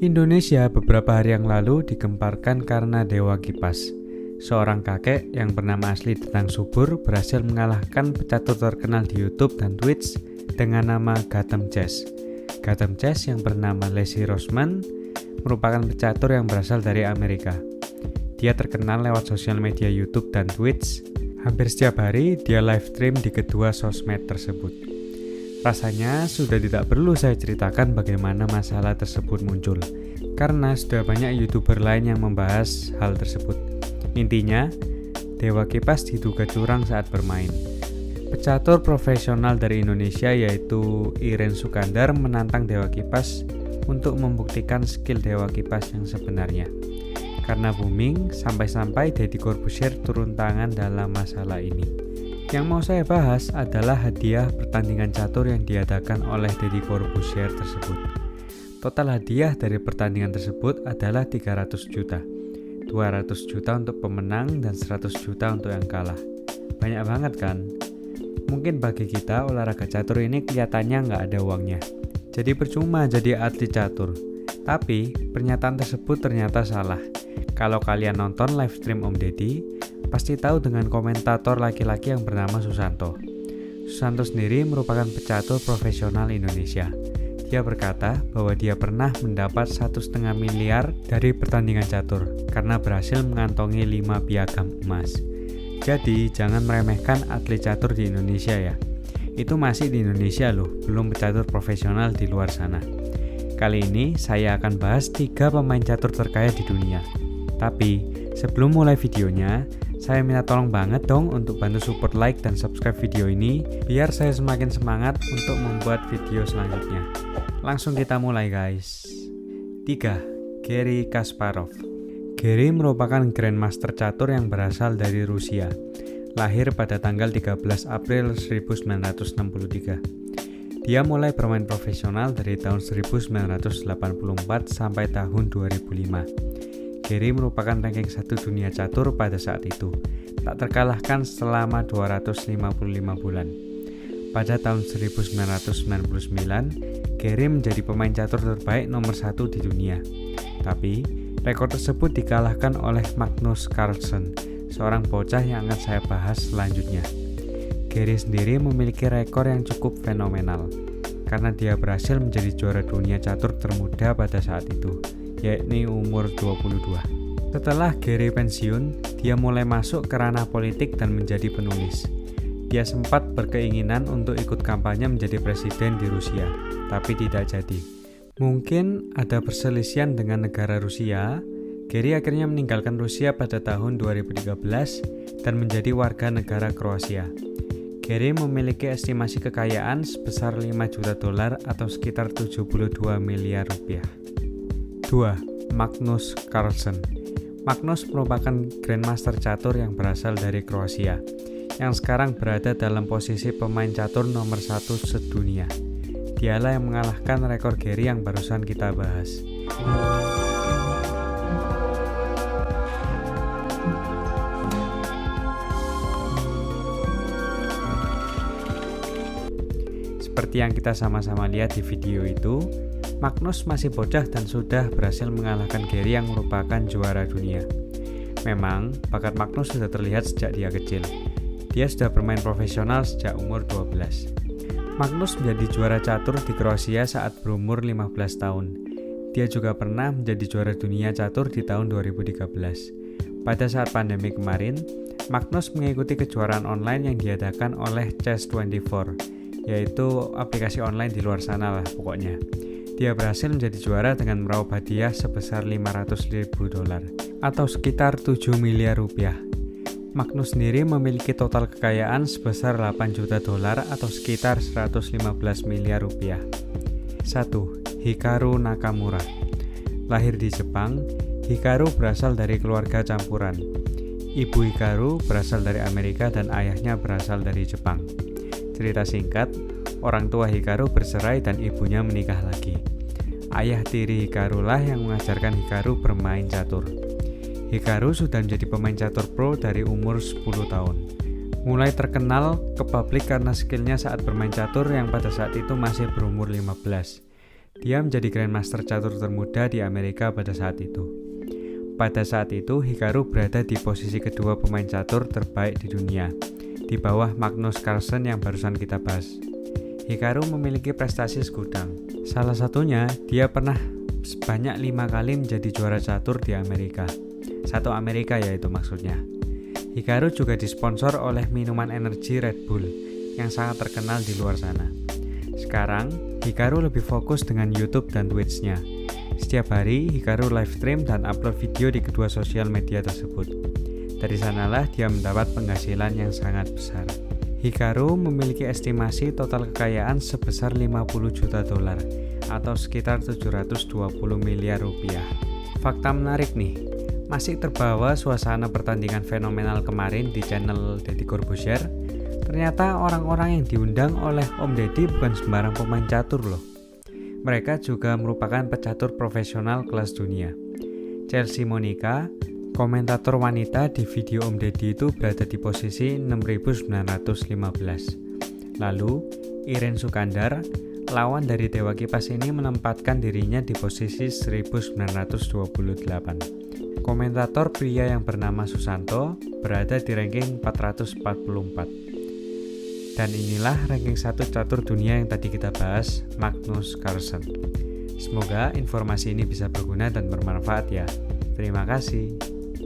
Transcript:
Indonesia beberapa hari yang lalu digemparkan karena Dewa Kipas. Seorang kakek yang bernama asli Dedang Subur berhasil mengalahkan pecatur terkenal di YouTube dan Twitch dengan nama Gatem Chess. Gatem Chess yang bernama Leslie Rosman merupakan pecatur yang berasal dari Amerika. Dia terkenal lewat sosial media YouTube dan Twitch. Hampir setiap hari dia live stream di kedua sosmed tersebut. Rasanya sudah tidak perlu saya ceritakan bagaimana masalah tersebut muncul, karena sudah banyak YouTuber lain yang membahas hal tersebut. Intinya, Dewa Kipas diduga curang saat bermain. Pecatur profesional dari Indonesia yaitu Iren Sukandar menantang Dewa Kipas untuk membuktikan skill Dewa Kipas yang sebenarnya. Karena booming, sampai-sampai Deddy Corbuzier turun tangan dalam masalah ini. Yang mau saya bahas adalah hadiah pertandingan catur yang diadakan oleh Deddy Corbuzier tersebut. Total hadiah dari pertandingan tersebut adalah 300 juta. 200 juta untuk pemenang dan 100 juta untuk yang kalah. Banyak banget kan? Mungkin bagi kita olahraga catur ini kelihatannya nggak ada uangnya. Jadi percuma jadi atlet catur. Tapi pernyataan tersebut ternyata salah. Kalau kalian nonton live stream Om Deddy, pasti tahu dengan komentator laki-laki yang bernama Susanto. Susanto sendiri merupakan pecatur profesional Indonesia. Dia berkata bahwa dia pernah mendapat 1,5 miliar dari pertandingan catur karena berhasil mengantongi 5 piagam emas. Jadi jangan meremehkan atlet catur di Indonesia ya. Itu masih di Indonesia loh, belum pecatur profesional di luar sana. Kali ini saya akan bahas 3 pemain catur terkaya di dunia. Tapi sebelum mulai videonya, saya minta tolong banget dong untuk bantu support like dan subscribe video ini biar saya semakin semangat untuk membuat video selanjutnya. Langsung kita mulai guys. 3. Garry Kasparov. Garry merupakan Grandmaster catur yang berasal dari Rusia. Lahir pada tanggal 13 April 1963. Dia mulai bermain profesional dari tahun 1984 sampai tahun 2005. Garry merupakan ranking 1 dunia catur pada saat itu, tak terkalahkan selama 255 bulan. Pada tahun 1999, Garry menjadi pemain catur terbaik nomor 1 di dunia. Tapi, rekor tersebut dikalahkan oleh Magnus Carlsen, seorang bocah yang akan saya bahas selanjutnya. Garry sendiri memiliki rekor yang cukup fenomenal, karena dia berhasil menjadi juara dunia catur termuda pada saat itu, yakni umur 22. Setelah Garry pensiun, dia mulai masuk ke ranah politik dan menjadi penulis. Dia sempat berkeinginan untuk ikut kampanye menjadi presiden di Rusia, tapi tidak jadi. Mungkin ada perselisihan dengan negara Rusia, Garry akhirnya meninggalkan Rusia pada tahun 2013 dan menjadi warga negara Kroasia. Garry memiliki estimasi kekayaan sebesar 5 juta dolar atau sekitar 72 miliar rupiah. 2. Magnus Carlsen. Magnus merupakan Grandmaster catur yang berasal dari Kroasia, yang sekarang berada dalam posisi pemain catur nomor 1 sedunia. Dialah yang mengalahkan rekor Garry yang barusan kita bahas. Seperti yang kita sama-sama lihat di video itu, Magnus masih bocah dan sudah berhasil mengalahkan Garry yang merupakan juara dunia. Memang, bakat Magnus sudah terlihat sejak dia kecil. Dia sudah bermain profesional sejak umur 12. Magnus menjadi juara catur di Kroasia saat berumur 15 tahun. Dia juga pernah menjadi juara dunia catur di tahun 2013. Pada saat pandemi kemarin, Magnus mengikuti kejuaraan online yang diadakan oleh Chess24, yaitu aplikasi online di luar sana lah pokoknya. Dia berhasil menjadi juara dengan meraup hadiah sebesar 500.000 dolar atau sekitar 7 miliar rupiah. Magnus sendiri memiliki total kekayaan sebesar 8 juta dolar atau sekitar 115 miliar rupiah. 1. Hikaru Nakamura. Lahir di Jepang, Hikaru berasal dari keluarga campuran. Ibu Hikaru berasal dari Amerika dan ayahnya berasal dari Jepang. Cerita singkat, orang tua Hikaru bercerai dan ibunya menikah lagi. Ayah tiri Hikaru lah yang mengajarkan Hikaru bermain catur. Hikaru sudah menjadi pemain catur pro dari umur 10 tahun. Mulai terkenal ke publik karena skillnya saat bermain catur yang pada saat itu masih berumur 15. Dia menjadi Grandmaster catur termuda di Amerika pada saat itu. Pada saat itu, Hikaru berada di posisi kedua pemain catur terbaik di dunia, di bawah Magnus Carlsen yang barusan kita bahas. Hikaru memiliki prestasi segudang. Salah satunya, dia pernah sebanyak 5 kali menjadi juara catur di Amerika. Satu Amerika yaitu maksudnya. Hikaru juga disponsor oleh minuman energi Red Bull yang sangat terkenal di luar sana. Sekarang, Hikaru lebih fokus dengan YouTube dan Twitch-nya. Setiap hari, Hikaru live stream dan upload video di kedua sosial media tersebut. Dari sanalah dia mendapat penghasilan yang sangat besar. Hikaru memiliki estimasi total kekayaan sebesar 50 juta dolar atau sekitar 720 miliar rupiah. Fakta menarik nih, masih terbawa suasana pertandingan fenomenal kemarin di channel Deddy Corbuzier. Ternyata orang-orang yang diundang oleh Om Deddy bukan sembarang pemain catur loh. Mereka juga merupakan pecatur profesional kelas dunia. Chelsea Monica, komentator wanita di video Om Deddy itu berada di posisi 6.915. Lalu, Irene Sukandar, lawan dari Dewa Kipas ini menempatkan dirinya di posisi 1928. Komentator pria yang bernama Susanto berada di ranking 444. Dan inilah ranking 1 catur dunia yang tadi kita bahas, Magnus Carlsen. Semoga informasi ini bisa berguna dan bermanfaat ya. Terima kasih.